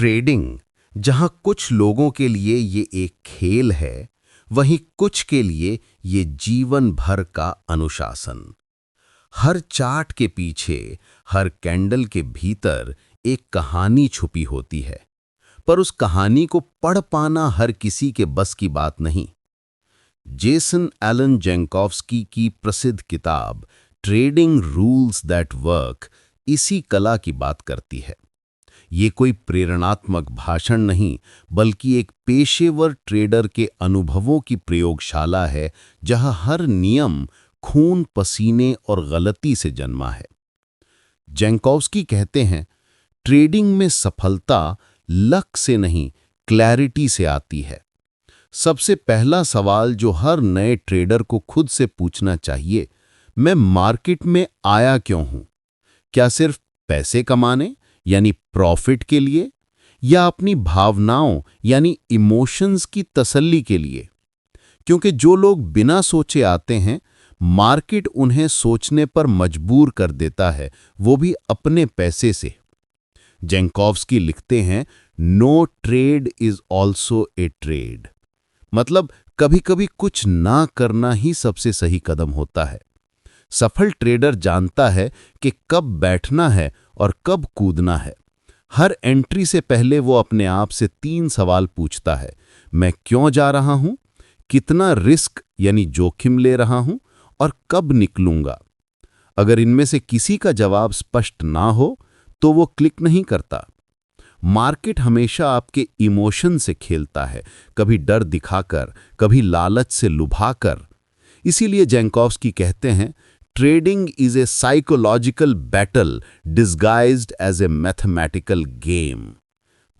Trading, जहां कुछ लोगों के लिए ये एक खेल है, वहीं कुछ के लिए ये जीवन भर का अनुशासन। हर चार्ट के पीछे, हर कैंडल के भीतर एक कहानी छुपी होती है, पर उस कहानी को पढ़ पाना हर किसी के बस की बात नहीं। जेसन एलन जेंकोव्स्की की प्रसिद्ध किताब ट्रेडिंग रूल्स दैट वर्क इसी कला की बात करती है। ये कोई प्रेरणात्मक भाषण नहीं, बल्कि एक पेशेवर ट्रेडर के अनुभवों की प्रयोगशाला है, जहां हर नियम खून, पसीने और गलती से जन्मा है। जेंकोव्स्की कहते हैं, ट्रेडिंग में सफलता लक से नहीं, क्लैरिटी से आती है। सबसे पहला सवाल जो हर नए ट्रेडर को खुद से पूछना चाहिए, मैं मार्केट में आया क्यों हूं? क्या सिर्फ पैसे कमाने यानी प्रॉफिट के लिए, या अपनी भावनाओं यानी इमोशंस की तसल्ली के लिए? क्योंकि जो लोग बिना सोचे आते हैं, मार्केट उन्हें सोचने पर मजबूर कर देता है, वो भी अपने पैसे से। जेंकोव्स्की लिखते हैं, no trade is also a trade. मतलब कभी-कभी कुछ ना करना ही सबसे सही कदम होता है। सफल ट्रेडर जानता है कि कब बैठना है और कब कूदना है। हर एंट्री से पहले वो अपने आप से 3 सवाल पूछता है, मैं क्यों जा रहा हूं, कितना रिस्क यानी जोखिम ले रहा हूं, और कब निकलूंगा। अगर इनमें से किसी का जवाब स्पष्ट ना हो, तो वो क्लिक नहीं करता। मार्केट हमेशा आपके इमोशन से खेलता है, कभी डर दिखाकर, कभी लालच से लुभाकर। इसीलिए जेंकोव्स्की कहते हैं, trading is a psychological battle disguised as a mathematical game.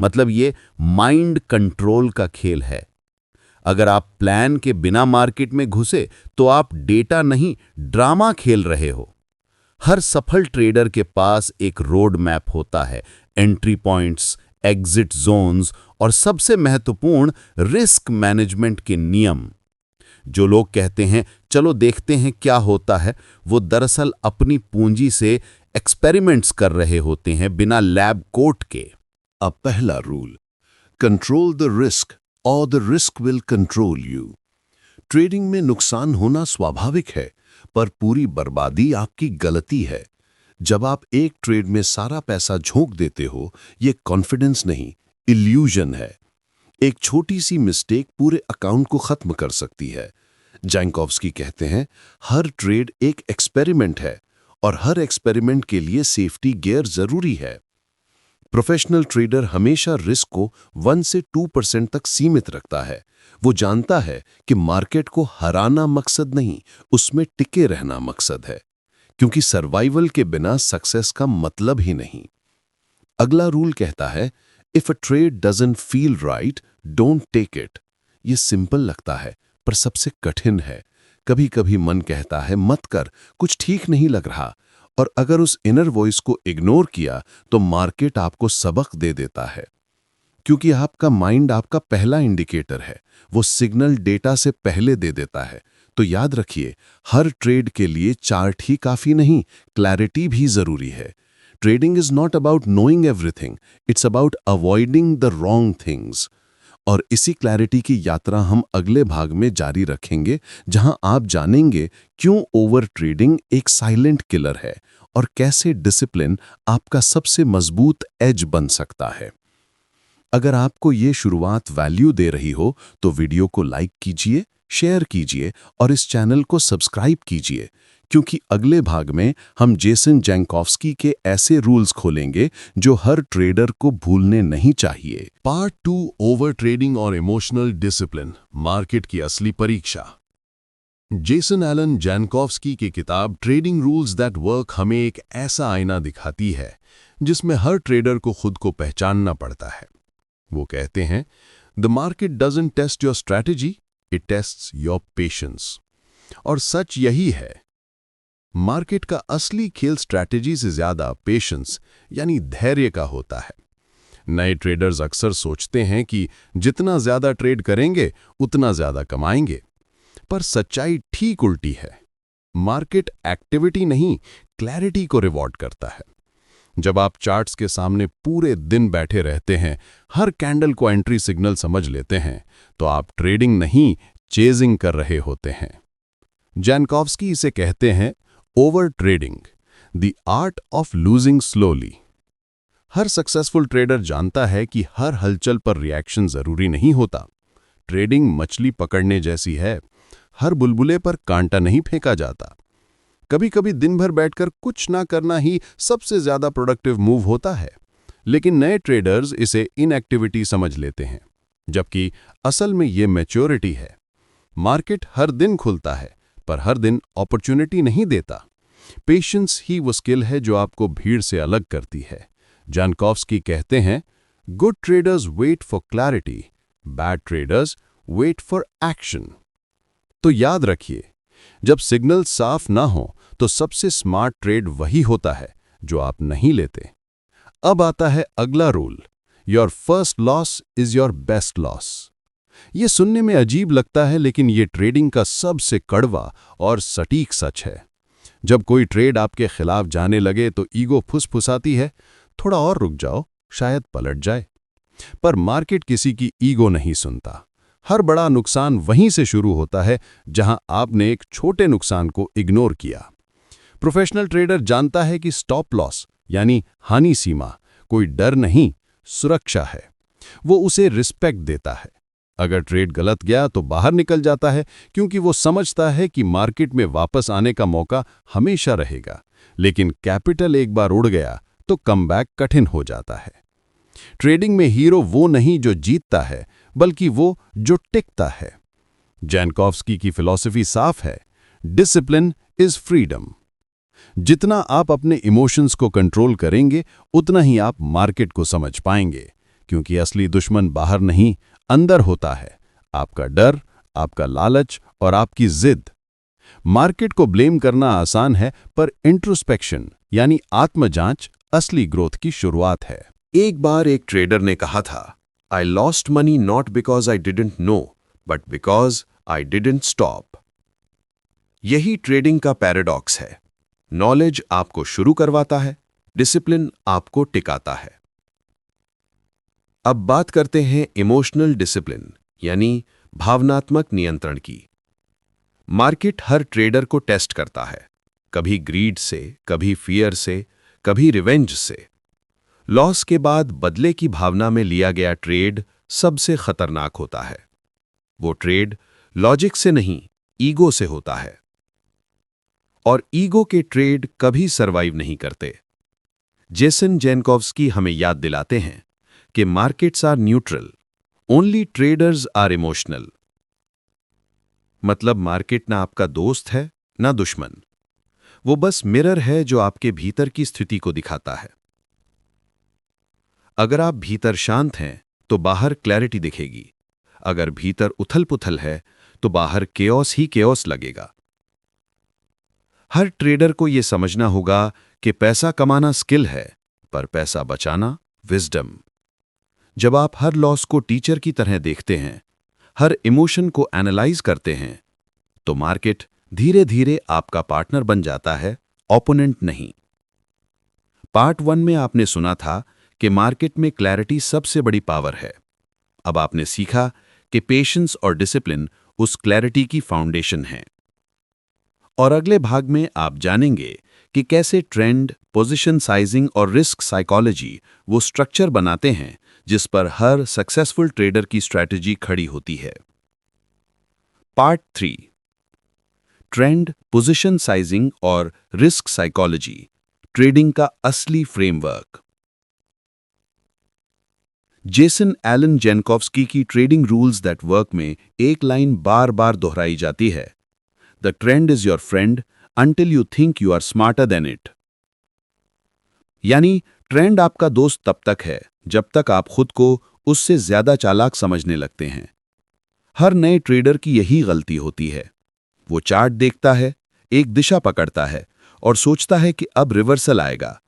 मतलब ये माइंड कंट्रोल का खेल है। अगर आप प्लान के बिना मार्केट में घुसे, तो आप डेटा नहीं, ड्रामा खेल रहे हो। हर सफल ट्रेडर के पास एक रोड मैप होता है, एंट्री पॉइंट्स, एग्जिट जोन्स और सबसे महत्वपूर्ण रिस्क मैनेजमेंट के नियम। जो लोग कहते हैं चलो देखते हैं क्या होता है, वो दरअसल अपनी पूंजी से एक्सपेरिमेंट्स कर रहे होते हैं, बिना लैब कोट के। अब पहला रूल, कंट्रोल द रिस्क और the risk will control you. Trading में नुकसान होना स्वाभाविक है, पर पूरी बर्बादी आपकी गलती है। जब आप एक ट्रेड में सारा पैसा झोंक देते हो, ये कॉन्फिडेंस नहीं, इल्यूजन है। एक छोटी सी मिस्टेक पूरे अकाउंट को खत्म कर सकती है। जेंकोव्स्की कहते हैं, हर ट्रेड एक एक्सपेरिमेंट है और हर एक्सपेरिमेंट के लिए सेफ्टी गियर जरूरी है। प्रोफेशनल ट्रेडर हमेशा रिस्क को 1 से 2% तक सीमित रखता है। वो जानता है कि मार्केट को हराना मकसद नहीं, उसमें टिके रहना मकसद है, क्योंकि सर्वाइवल के बिना सक्सेस का मतलब ही नहीं। अगला रूल कहता है, if a trade doesn't feel right, don't take it. ये सिंपल लगता है, पर सबसे कठिन है। कभी कभी मन कहता है मत कर, कुछ ठीक नहीं लग रहा, और अगर उस इनर वॉइस को इग्नोर किया, तो मार्केट आपको सबक दे देता है। क्योंकि आपका माइंड आपका पहला इंडिकेटर है, वो सिग्नल डेटा से पहले दे देता है। तो याद रखिए, हर ट्रेड के लिए चार्ट ही काफी नहीं, क्लैरिटी भी जरूरी है। Trading is not about knowing everything, it's about avoiding the wrong things. और इसी क्लैरिटी की यात्रा हम अगले भाग में जारी रखेंगे, जहां आप जानेंगे क्यों ओवर ट्रेडिंग एक साइलेंट किलर है और कैसे डिसिप्लिन आपका सबसे मजबूत एज बन सकता है। अगर आपको ये शुरुआत वैल्यू दे रही हो, तो वीडियो को लाइक कीजिए, शेयर कीजिए और इस चैनल को सब्सक्राइब कीजिए, क्योंकि अगले भाग में हम जेसन जेंकोव्स्की के ऐसे रूल्स खोलेंगे जो हर ट्रेडर को भूलने नहीं चाहिए। पार्ट 2, ओवर ट्रेडिंग और इमोशनल डिसिप्लिन, मार्केट की असली परीक्षा। जेसन एलन जेंकोव्स्की की किताब ट्रेडिंग रूल्स दैट वर्क हमें एक ऐसा आईना दिखाती है जिसमें हर ट्रेडर को खुद को पहचानना पड़ता है। वो कहते हैं, the market doesn't test your strategy, it tests your patience. और सच यही है, मार्केट का असली खेल स्ट्रैटेजी से ज्यादा पेशेंस यानी धैर्य का होता है। नए ट्रेडर्स अक्सर सोचते हैं कि जितना ज्यादा ट्रेड करेंगे उतना ज्यादा कमाएंगे, पर सच्चाई ठीक उल्टी है। मार्केट एक्टिविटी नहीं, क्लैरिटी को रिवॉर्ड करता है। जब आप चार्ट्स के सामने पूरे दिन बैठे रहते हैं, हर कैंडल को एंट्री सिग्नल समझ लेते हैं, तो आप ट्रेडिंग नहीं, चेजिंग कर रहे होते हैं। जैनकॉव्स्की इसे कहते हैं over trading, the art of losing slowly. Her successful trader जानता है कि हर हलचल पर रिएक्शन जरूरी नहीं होता। ट्रेडिंग मछली पकड़ने जैसी है, हर बुलबुले पर कांटा नहीं फेंका जाता। कभी कभी दिन भर बैठकर कुछ ना करना ही सबसे ज्यादा प्रोडक्टिव मूव होता है, लेकिन नए ट्रेडर्स इसे इनएक्टिविटी समझ लेते हैं, जबकि असल में ये मैच्योरिटी है। मार्केट हर दिन खुलता है, पर हर दिन अपॉर्चुनिटी नहीं देता। पेशेंस ही वो स्किल है जो आपको भीड़ से अलग करती है। जैनकॉव्स्की कहते हैं, good traders wait for clarity, bad traders wait for action. तो याद रखिए, जब सिग्नल साफ ना हो तो सबसे स्मार्ट ट्रेड वही होता है जो आप नहीं लेते। अब आता है अगला rule, your first loss is your best loss. ये सुनने में अजीब लगता है, लेकिन ये ट्रेडिंग का सबसे कड़वा और सटीक सच है। जब कोई ट्रेड आपके खिलाफ जाने लगे तो ईगो फुसफुसाती है, थोड़ा और रुक जाओ, शायद पलट जाए। पर मार्केट किसी की ईगो नहीं सुनता। हर बड़ा नुकसान वहीं से शुरू होता है जहां आपने एक छोटे नुकसान को इग्नोर किया। प्रोफेशनल ट्रेडर जानता है कि स्टॉप लॉस यानी हानि सीमा कोई डर नहीं, सुरक्षा है। वो उसे रिस्पेक्ट देता है। अगर ट्रेड गलत गया तो बाहर निकल जाता है, क्योंकि वो समझता है कि मार्केट में वापस आने का मौका हमेशा रहेगा। लेकिन कैपिटल एक बार उड़ गया तो कमबैक कठिन हो जाता है। ट्रेडिंग में हीरो वो नहीं जो जीतता है, बल्कि वो जो टिकता है। जैनकॉव्स्की की फिलॉसफी साफ है, डिसिप्लिन इज फ्रीडम। जितना आप अपने इमोशंस को कंट्रोल करेंगे, उतना ही आप मार्केट को समझ पाएंगे, क्योंकि असली दुश्मन बाहर नहीं, अंदर होता है। आपका डर, आपका लालच और आपकी जिद। मार्केट को ब्लेम करना आसान है, पर इंट्रोस्पेक्शन यानी आत्मजांच असली ग्रोथ की शुरुआत है। एक बार एक ट्रेडर ने कहा था, I lost money not because I didn't know, but because I didn't stop. यही ट्रेडिंग का पैराडॉक्स है। नॉलेज आपको शुरू करवाता है, डिसिप्लिन आपको टिकाता है। अब बात करते हैं इमोशनल डिसिप्लिन यानी भावनात्मक नियंत्रण की। मार्केट हर ट्रेडर को टेस्ट करता है, कभी ग्रीड से, कभी फियर से, कभी रिवेंज से। लॉस के बाद बदले की भावना में लिया गया ट्रेड सबसे खतरनाक होता है। वो ट्रेड लॉजिक से नहीं, ईगो से होता है। और ईगो के ट्रेड कभी सरवाइव नहीं करते। जेसन जैनकॉव्स्की हमें याद दिलाते हैं कि markets are neutral, only traders are emotional. मतलब मार्केट ना आपका दोस्त है, ना दुश्मन। वो बस मिरर है जो आपके भीतर की स्थिति को दिखाता है। अगर आप भीतर शांत हैं तो बाहर क्लैरिटी दिखेगी। अगर भीतर उथल-पुथल है तो बाहर केओस ही केओस लगेगा। हर ट्रेडर को यह समझना होगा कि पैसा कमाना स्किल है, पर पैसा बचाना विजडम। जब आप हर लॉस को टीचर की तरह देखते हैं, हर इमोशन को एनालाइज करते हैं, तो मार्केट धीरे धीरे आपका पार्टनर बन जाता है, ओपोनेंट नहीं। पार्ट 1 में आपने सुना था कि मार्केट में क्लैरिटी सबसे बड़ी पावर है। अब आपने सीखा कि पेशेंस और डिसिप्लिन उस क्लैरिटी की फाउंडेशन है। और अगले भाग में आप जानेंगे कि कैसे ट्रेंड, पोजीशन साइजिंग और रिस्क साइकोलॉजी वो स्ट्रक्चर बनाते हैं जिस पर हर सक्सेसफुल ट्रेडर की स्ट्रैटेजी खड़ी होती है। पार्ट 3, ट्रेंड, पोजीशन साइजिंग और रिस्क साइकोलॉजी, ट्रेडिंग का असली फ्रेमवर्क। जेसन एलन जैनकॉव्स्की की ट्रेडिंग रूल्स दैट वर्क में एक लाइन बार बार दोहराई जाती है, the trend is your friend until you think you are smarter than it. यानी ट्रेंड आपका दोस्त तब तक है जब तक आप खुद को उससे ज्यादा चालाक समझने लगते हैं। हर नए ट्रेडर की यही गलती होती है। वो चार्ट देखता है, एक दिशा पकड़ता है और सोचता है कि अब रिवर्सल आएगा।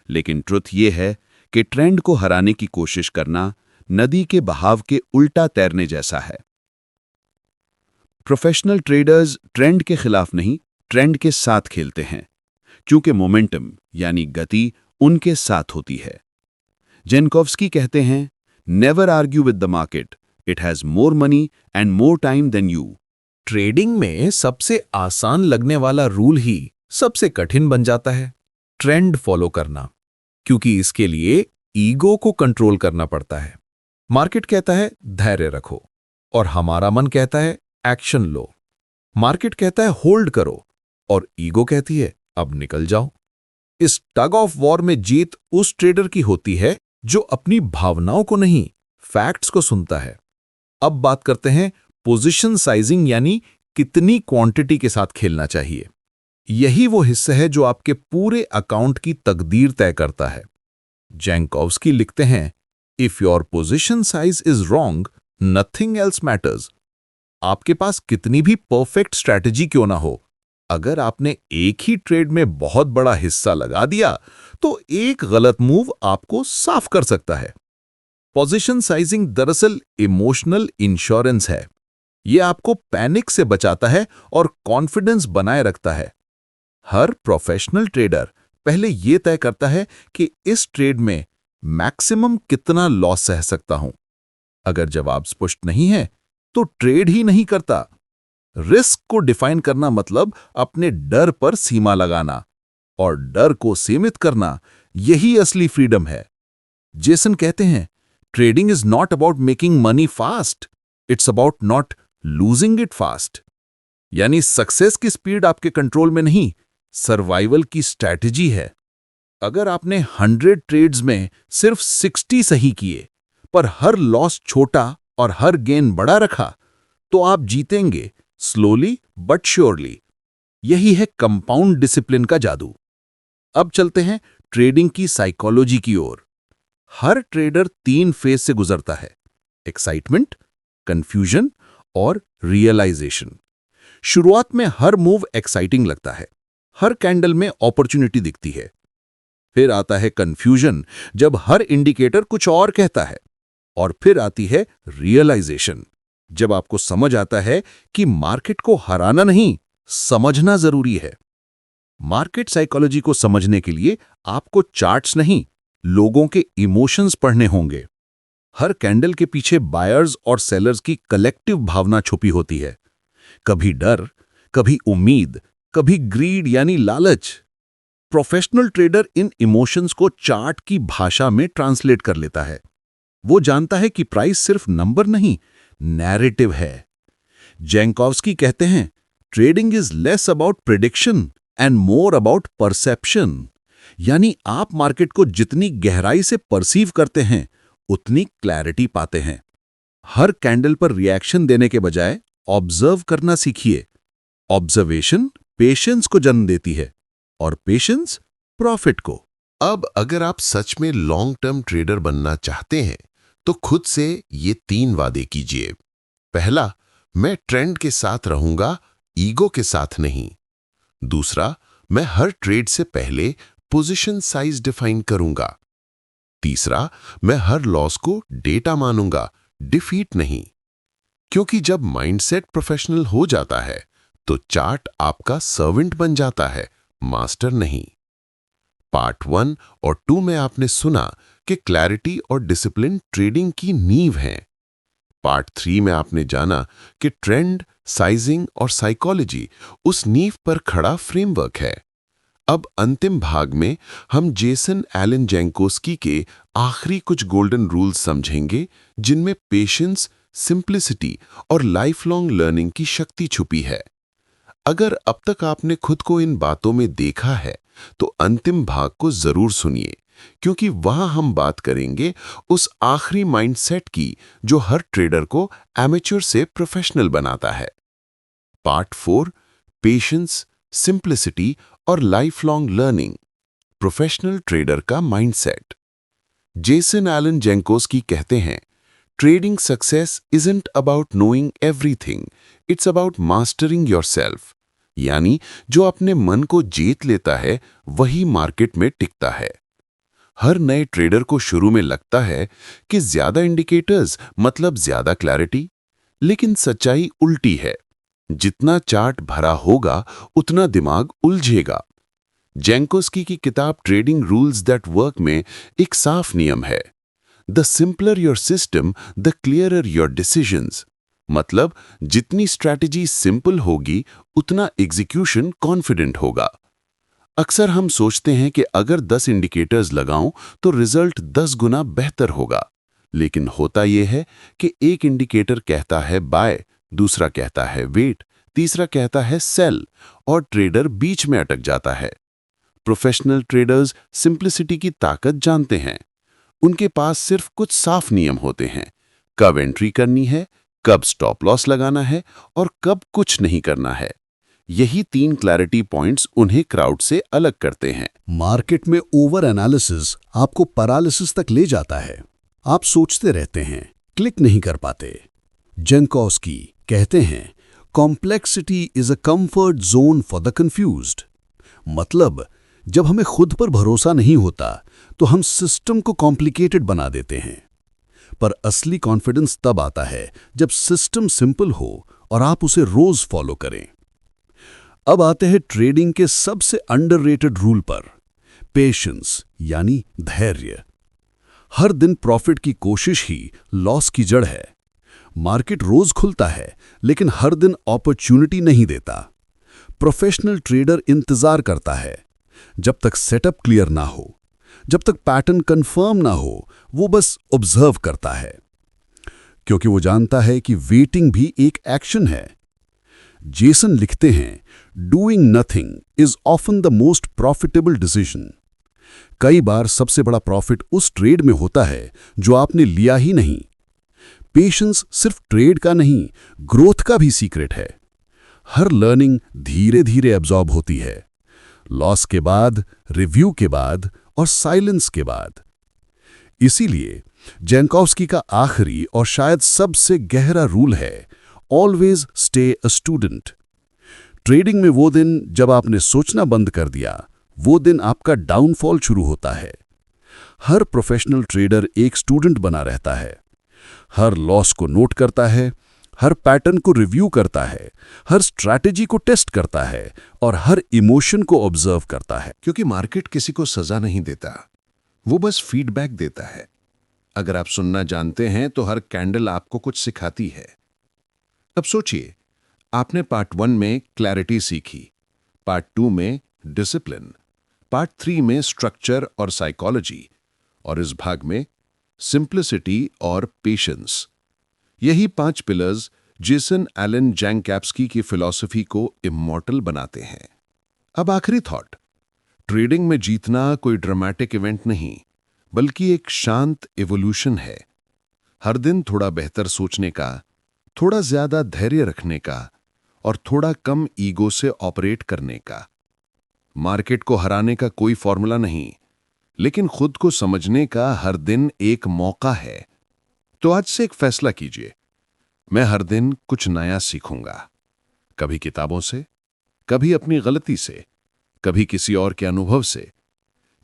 लेकिन ट्रुथ ये है कि ट्रेंड को हराने की कोशिश करना नदी के बहाव के उल्टा तैरने जैसा है। प्रोफेशनल ट्रेडर्स ट्रेंड के खिलाफ नहीं, ट्रेंड के साथ खेलते हैं, क्योंकि मोमेंटम यानी गति उनके साथ होती है। जेनकोव्स्की कहते हैं, never argue with the market, it has more money and more time than you. Trading में सबसे आसान लगने वाला रूल ही सबसे कठिन बन जाता है, ट्रेंड फॉलो करना, क्योंकि इसके लिए ईगो को कंट्रोल करना पड़ता है। मार्केट कहता है धैर्य रखो और हमारा मन कहता है एक्शन लो। मार्केट कहता है होल्ड करो और ईगो कहती है अब निकल जाओ। इस टग ऑफ वॉर में जीत उस ट्रेडर की होती है जो अपनी भावनाओं को नहीं, फैक्ट्स को सुनता है। अब बात करते हैं पोजीशन साइजिंग, यानी कितनी क्वांटिटी के साथ खेलना चाहिए। यही वो हिस्सा है जो आपके पूरे अकाउंट की तकदीर तय करता है। जेनकोव्स्की लिखते हैं, if your position size is wrong, nothing else matters. आपके पास कितनी भी परफेक्ट स्ट्रैटेजी क्यों ना हो, अगर आपने एक ही ट्रेड में बहुत बड़ा हिस्सा लगा दिया तो एक गलत मूव आपको साफ कर सकता है। पोजीशन साइजिंग दरअसल इमोशनल इंश्योरेंस है। यह आपको पैनिक से बचाता है और कॉन्फिडेंस बनाए रखता है। हर प्रोफेशनल ट्रेडर पहले यह तय करता है कि इस ट्रेड में मैक्सिमम कितना लॉस सह सकता हूं। अगर जवाब स्पष्ट नहीं है तो ट्रेड ही नहीं करता। रिस्क को डिफाइन करना मतलब अपने डर पर सीमा लगाना और डर को सीमित करना, यही असली फ्रीडम है। जेसन कहते हैं, trading is not about making money fast, it's about not losing it fast. यानी सक्सेस की स्पीड आपके कंट्रोल में नहीं, सर्वाइवल की स्ट्रैटेजी है। अगर आपने 100 ट्रेड्स में सिर्फ 60 सही किए पर हर लॉस छोटा और हर गेन बड़ा रखा, तो आप जीतेंगे, स्लोली बट श्योरली। यही है कंपाउंड डिसिप्लिन का जादू। अब चलते हैं ट्रेडिंग की साइकोलॉजी की ओर। हर ट्रेडर 3 फेज से गुजरता है, एक्साइटमेंट, कंफ्यूजन और रियलाइजेशन। शुरुआत में हर मूव एक्साइटिंग लगता है, हर कैंडल में अपॉर्चुनिटी दिखती है। फिर आता है कंफ्यूजन, जब हर इंडिकेटर कुछ और कहता है। और फिर आती है रियलाइजेशन, जब आपको समझ आता है कि मार्केट को हराना नहीं, समझना जरूरी है। मार्केट साइकोलॉजी को समझने के लिए आपको चार्ट्स नहीं, लोगों के इमोशंस पढ़ने होंगे। हर कैंडल के पीछे बायर्स और सेलर्स की कलेक्टिव भावना छुपी होती है। कभी डर, कभी उम्मीद, कभी ग्रीड यानी लालच। प्रोफेशनल ट्रेडर इन इमोशंस को चार्ट की भाषा में ट्रांसलेट कर लेता है। वो जानता है कि प्राइस सिर्फ नंबर नहीं, नैरेटिव है। जेनकोव्स्की कहते हैं, trading is less about prediction and more about perception. यानी आप मार्केट को जितनी गहराई से परसीव करते हैं, उतनी क्लैरिटी पाते हैं। हर कैंडल पर रिएक्शन देने के बजाय ऑब्जर्व करना सीखिए। ऑब्जर्वेशन पेशेंस को जन्म देती है और पेशेंस प्रॉफिट को। अब अगर आप सच में लॉन्ग टर्म ट्रेडर बनना चाहते हैं तो खुद से ये 3 वादे कीजिए। पहला, मैं ट्रेंड के साथ रहूंगा, ईगो के साथ नहीं। दूसरा, मैं हर ट्रेड से पहले पोजीशन साइज डिफाइन करूंगा। तीसरा, मैं हर लॉस को डेटा मानूंगा, डिफीट नहीं। क्योंकि जब माइंडसेट प्रोफेशनल हो जाता है तो चार्ट आपका सर्वेंट बन जाता है, मास्टर नहीं। पार्ट 1 और 2 में आपने सुना कि क्लैरिटी और डिसिप्लिन ट्रेडिंग की नींव हैं। पार्ट 3 में आपने जाना कि ट्रेंड, साइजिंग और साइकोलॉजी उस नींव पर खड़ा फ्रेमवर्क है। अब अंतिम भाग में हम जेसन एलन जेनकोव्स्की के आखिरी कुछ गोल्डन रूल्स समझेंगे, जिनमें पेशेंस, सिंप्लिसिटी और लाइफ लॉन्ग लर्निंग की शक्ति छुपी है। अगर अब तक आपने खुद को इन बातों में देखा है तो अंतिम भाग को जरूर सुनिए, क्योंकि वहां हम बात करेंगे उस आखिरी माइंडसेट की जो हर ट्रेडर को एमेच्योर से प्रोफेशनल बनाता है। पार्ट 4, पेशेंस, सिंप्लिसिटी और life long learning, professional trader का माइंडसेट। जेसन एलन जेनकोव्स्की कहते हैं, trading success isn't about knowing everything, it's about mastering yourself. यानी जो अपने मन को जीत लेता है वही मार्केट में टिकता है। हर नए ट्रेडर को शुरू में लगता है कि ज्यादा इंडिकेटर्स मतलब ज्यादा क्लैरिटी, लेकिन सच्चाई उल्टी है। जितना चार्ट भरा होगा उतना दिमाग उलझेगा। जैंकोस्की की किताब ट्रेडिंग रूल्स दैट वर्क में एक साफ नियम है, the simpler your system the clearer your decisions. मतलब जितनी स्ट्रैटेजी सिंपल होगी उतना एग्जीक्यूशन कॉन्फिडेंट होगा। अक्सर हम सोचते हैं कि अगर 10 इंडिकेटर्स लगाऊं तो रिजल्ट 10 गुना बेहतर होगा, लेकिन होता यह है कि एक इंडिकेटर कहता है बाय, दूसरा कहता है वेट, तीसरा कहता है सेल, और ट्रेडर बीच में अटक जाता है। प्रोफेशनल ट्रेडर्स सिंप्लिसिटी की ताकत जानते हैं। उनके पास सिर्फ कुछ साफ नियम होते हैं, कब एंट्री करनी है, कब स्टॉप लॉस लगाना है और कब कुछ नहीं करना है। यही 3 क्लैरिटी पॉइंट्स उन्हें क्राउड से अलग करते हैं। मार्केट में ओवर एनालिसिस आपको पैरालिसिस तक ले जाता है। आप सोचते रहते हैं, क्लिक नहीं कर पाते। जैंकोस्की कहते हैं, complexity is a comfort zone for the confused. मतलब जब हमें खुद पर भरोसा नहीं होता तो हम सिस्टम को कॉम्प्लिकेटेड बना देते हैं। पर असली कॉन्फिडेंस तब आता है जब सिस्टम सिंपल हो और आप उसे रोज फॉलो करें। अब आते हैं ट्रेडिंग के सबसे अंडररेटेड रूल पर, पेशेंस यानी धैर्य। हर दिन प्रॉफिट की कोशिश ही लॉस की जड़ है। मार्केट रोज खुलता है लेकिन हर दिन अपॉर्चुनिटी नहीं देता। प्रोफेशनल ट्रेडर इंतजार करता है जब तक सेटअप क्लियर ना हो, जब तक पैटर्न कंफर्म ना हो, वो बस ऑब्जर्व करता है, क्योंकि वो जानता है कि वेटिंग भी एक एक्शन है। जेसन लिखते हैं, doing nothing is often the most profitable decision. कई बार सबसे बड़ा प्रॉफिट उस ट्रेड में होता है जो आपने लिया ही नहीं। पेशेंस सिर्फ ट्रेड का नहीं, ग्रोथ का भी सीक्रेट है। हर लर्निंग धीरे धीरे एब्जॉर्ब होती है, लॉस के बाद, रिव्यू के बाद और साइलेंस के बाद। इसीलिए जैंकोस्की का आखिरी और शायद सबसे गहरा रूल है, always stay a student. Trading में वो दिन जब आपने सोचना बंद कर दिया, वो दिन आपका डाउनफॉल शुरू होता है। हर प्रोफेशनल ट्रेडर एक स्टूडेंट बना रहता है। हर लॉस को नोट करता है, हर पैटर्न को रिव्यू करता है, हर स्ट्रैटेजी को टेस्ट करता है और हर इमोशन को ऑब्जर्व करता है। क्योंकि मार्केट किसी को सजा नहीं देता, वो बस फीडबैक देता है। अगर आप सुनना जानते हैं तो हर कैंडल आपको कुछ सिखाती है। अब सोचिए, आपने पार्ट 1 में क्लैरिटी सीखी, पार्ट 2 में डिसिप्लिन, पार्ट 3 में स्ट्रक्चर और साइकोलॉजी, और इस भाग में सिंप्लिसिटी और पेशेंस। यही 5 पिलर्स जेसन एलन जैंकोस्की की फिलॉसफी को इमॉर्टल बनाते हैं। अब आखिरी थॉट, ट्रेडिंग में जीतना कोई ड्रामेटिक इवेंट नहीं, बल्कि एक शांत एवोल्यूशन है। हर दिन थोड़ा बेहतर सोचने का, थोड़ा ज्यादा धैर्य रखने का और थोड़ा कम ईगो से ऑपरेट करने का। मार्केट को हराने का कोई फॉर्मूला नहीं, लेकिन खुद को समझने का हर दिन एक मौका है। तो आज से एक फैसला कीजिए, मैं हर दिन कुछ नया सीखूंगा। कभी किताबों से, कभी अपनी गलती से, कभी किसी और के अनुभव से।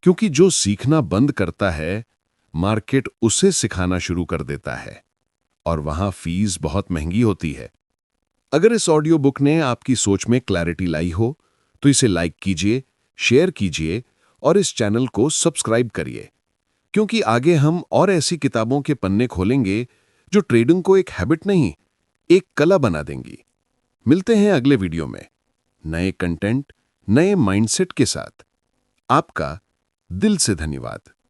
क्योंकि जो सीखना बंद करता है, मार्केट उसे सिखाना शुरू कर देता है, और वहां फीस बहुत महंगी होती है। अगर इस ऑडियो बुक ने आपकी सोच में क्लैरिटी लाई हो तो इसे लाइक कीजिए, शेयर कीजिए और इस चैनल को सब्सक्राइब करिए, क्योंकि आगे हम और ऐसी किताबों के पन्ने खोलेंगे जो ट्रेडिंग को एक हैबिट नहीं, एक कला बना देंगी। मिलते हैं अगले वीडियो में नए कंटेंट, नए माइंडसेट के साथ। आपका दिल से धन्यवाद।